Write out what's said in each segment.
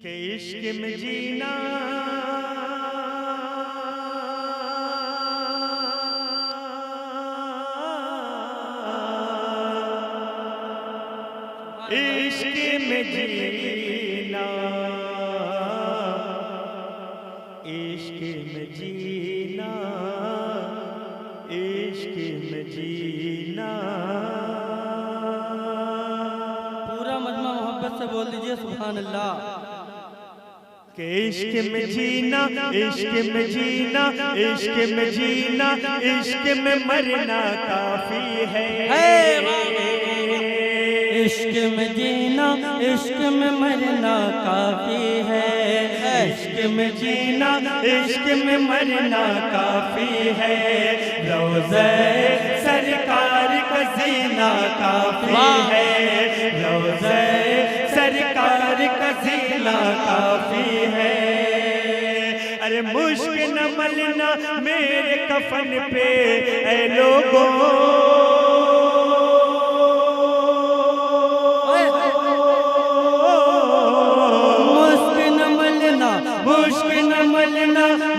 के इश्क में जीना इश्क में जीना इश्क में जीना इश्क में जीना। पूरा मजमा मोहब्बत से बोल दीजिए सुभान अल्लाह। के इश्क में जीना इश्क में जीना इश्क में जीना इश्क में मरना काफी है। इश्क में जीना इश्क में मरना काफी है। इश्क में जीना इश्क में मरना काफी है। रोज़े सरकार का जीना काफी है। रोज़े सरकार का जीना काफी है। अरे मुश्क न मलना मेरे कफन पे ऐ लोगों,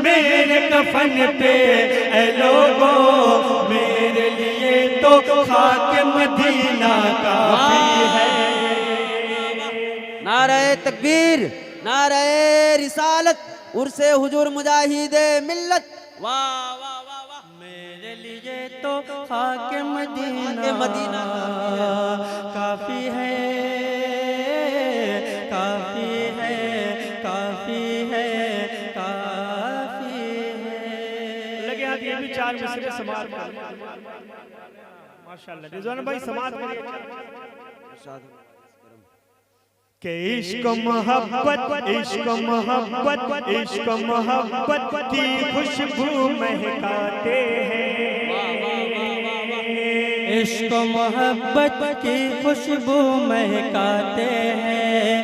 मेरे कफन पे ऐ लोगों, मेरे लिए तो खाक मदीना काफी है। नारे तकबीर, नारे रिसालत, उर्से हुजूर मुजाहिदे मिल्लत। वाह वाह वाह वाह। मेरे लिए तो खाक मदीना काफी है, काफी है, काफी है, काफी है। लगे हाथ ये भी चार मिसरे समाज माशाल्लाह। रिजवान भाई समाज में के इश्क मोहब्बत इश्क मोहब्बत इश्क मोहब्बत की खुशबू महकाते हैं। इश्क मोहब्बत की खुशबू महकाते हैं।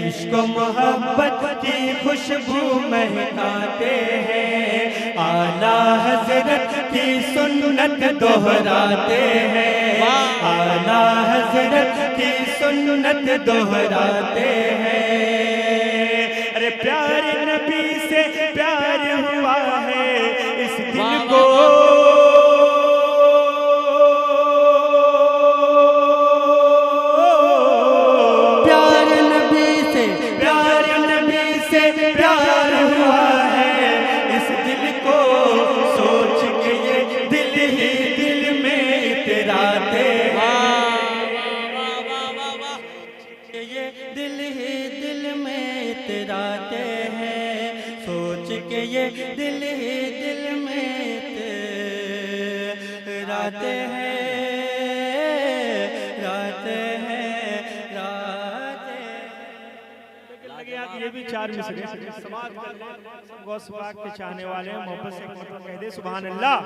इश्क मोहब्बत की खुशबू महकाते हैं। आला हजरत की सुन्नत दोहराते हैं। आला हजरत की सुन्नत दोहराते हैं। अरे प्यार नबी से प्यार हुआ है इस दिल को, प्यार नबी से प्यार हुआ है इस दिल को। सोच के ये दिल ही दिल में इतराते हैं। ये दिल ही दिल में इतराते हैं। सोच के ये दिल ही दिल में इतराते हैं, राते हैं, राते। ये भी चार मिसरे समाज गौस पाक के चाहने वाले हैं। मोहब्बत से कह दे सुभान अल्लाह।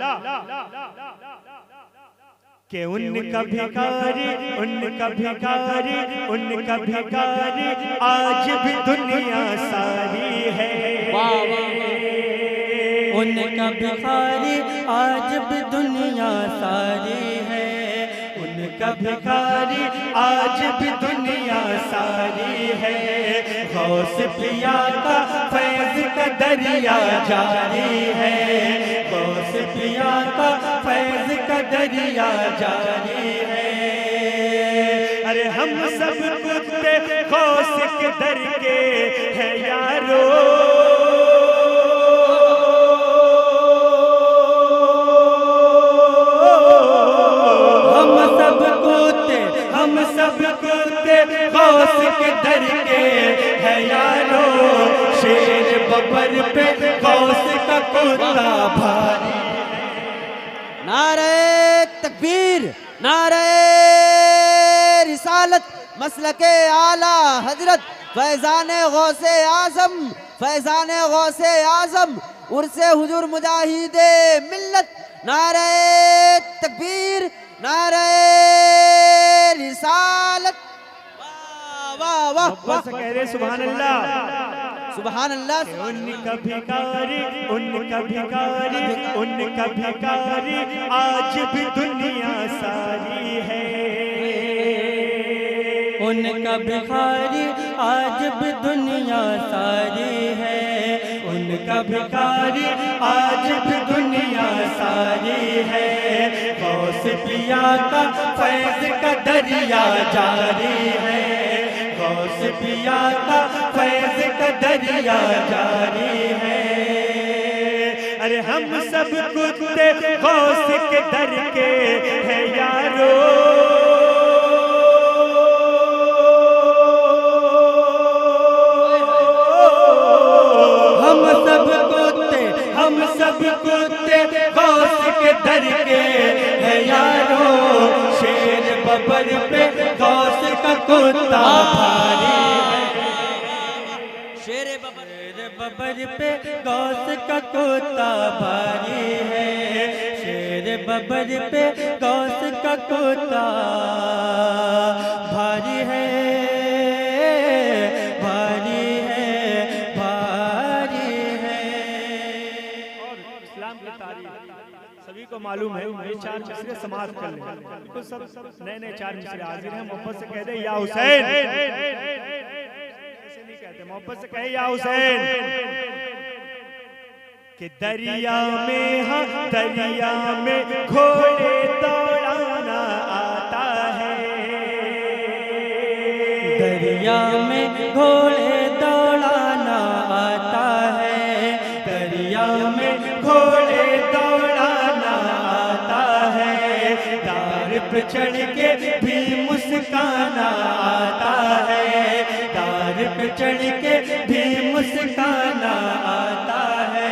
कि उनका भिखारी उनका भिखारी उनका भिखारी आज भी दुनिया सारी है। उनका भिखारी आज भी दुनिया सारी है। उनका भिखारी आज भी दुनिया सारी है। गौस पिया का फैज का दरिया जारी है। गौस पिया का फैज का दरिया जारी है। अरे हम सब कुत्ते गौस के दर के है यारो। हम सब कुत्ते गौस के दर के है यारो। शेर बबर पे गौस का कुत्ता भारी। नारे तकबीर, नारे रिसालत, मसलके आला हजरत फैजाने गौसे आजम, फैजाने गौसे आजम, उर्से हुजूर मुजाहिदे मिल्लत। नारे तकबीर, नारे रिसालत। वाह वाह वाह। कह रहे सुभान अल्लाह, सुभान अल्लाह। उनका भिखारी उनका भिखारी उनका भिखारी आज भी दुनिया सारी है। उनका भिखारी आज भी दुनिया सारी है, उनका भिखारी आज भी दुनिया सारी है। गौस पिया का फैज़ का दरिया जारी है, गौस पिया का फैज़ का दरिया जारी है। अरे हम सब कुत्ते गौस के दर के हैं यारो, हम सब कुत्ते गौस के दर के हैं यारो। शेर बबर पे गौस का कुत्ता भारी है, शेर बबर पे गौस का कुत्ता भारी है, शेर बबर पे गौस का कुत्ता भारी है, भारी है, भारी है। और इस्लाम की तारीफ सभी को मालूम है। ये चार मिसरे समाप्त कर लें, बिल्कुल सब नए नए चार मिसरे हाजिर हैं। मोहब्बत से कह दे या हुसैन, ऐसे नहीं कहते, मोहब्बत से कहे या हुसैन। कि दरिया में, हाँ दरिया में घोड़े दौड़ाना आता है, दरिया में घोड़े दौड़ाना आता है, दरिया में घोड़े दौड़ाना आता है। दार पे चढ़ के भी मुस्काना आता है, दार पे चढ़ के भी मुस्काना आता है।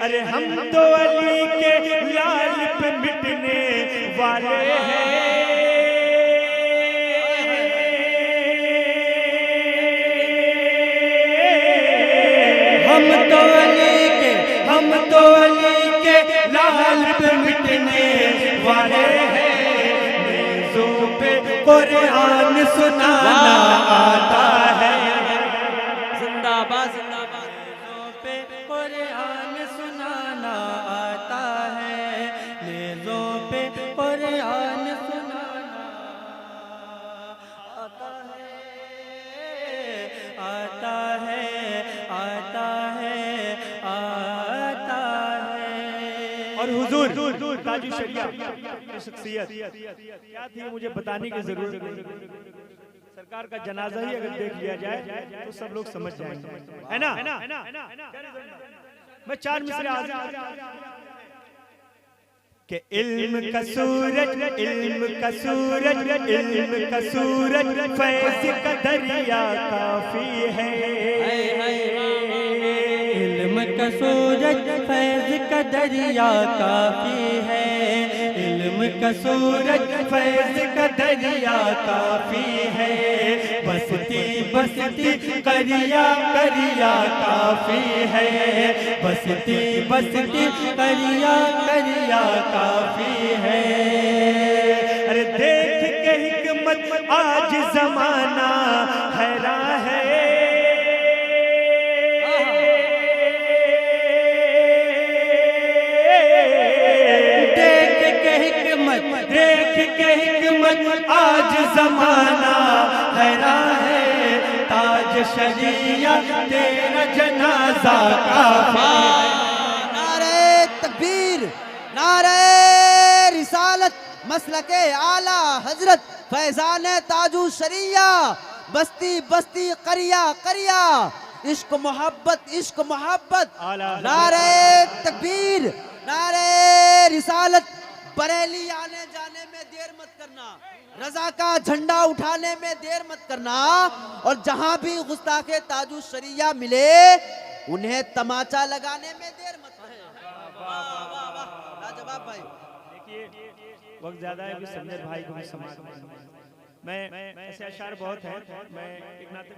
अरे हम तो अली के लाल पे मिटने वाले हैं, हम तो अली के लाल पे मिटने वाले हैं। नेज़ों पे कुरान सुनाना आता है, जिंदाबाद जिंदाबाद। नेज़ों पे कुरान सुनाना आता है, नेज़ों पे कुरान सुनाना आता है, आता है, आता है, आता है। और हुजूर ताजु शरिया की शख्सियत क्या थी मुझे बताने की जरूरत नहीं। सरकार का जनाजा ही अगर देख लिया जाए तो सब लोग समझ जाएंगे, है ना। मैं चार मिसरे आज़िम के इल्म का सूरज, इल्म का सूरज, इल्म का सूरज, फैज़ का दरिया काफी है। इल्म का सूरज फैज़ का दरिया काफी है, इल्म का सूरज फैज़ का दरिया काफी है। बसती बसती करिया करिया काफी है, बसती बसती करिया करिया काफी है। अरे देख के हिकमत आज जमाना हैरान है, देख के हिकमत आज जमाना हैरान है। ताज शरिया तेरा जनाजा काफी। नारे तकबीर, नारे रिसालत, मसलके आला हजरत फैजान ताजु शरिया, बस्ती बस्ती करिया करिया, इश्क मोहब्बत, इश्क मोहब्बत। नारे तकबीर, नारे रिसालत। बरेली आने जाने में देर मत करना, रजा का झंडा उठाने में देर मत करना, और जहां भी गुस्ताखे ताजु शरिया मिले उन्हें तमाचा लगाने में देर मत करना। वाह वाह वाह, लाजवाब भाई। देखिए वक्त ज्यादा है, अभी संजय भाई को भी समाज मैं ऐसे अशार बहुत हैं, मैं एक नाते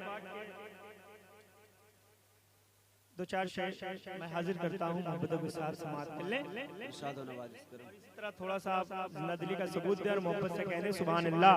दो चार शेर मैं हाजिर करता हूँ मोहब्बत के साथ समाअत कर लें। इरशाद व नवाज़िश करो। इसी तरह थोड़ा सा आप जिंदा दिली का सबूत दें और मोहब्बत से कहने सुभान अल्लाह।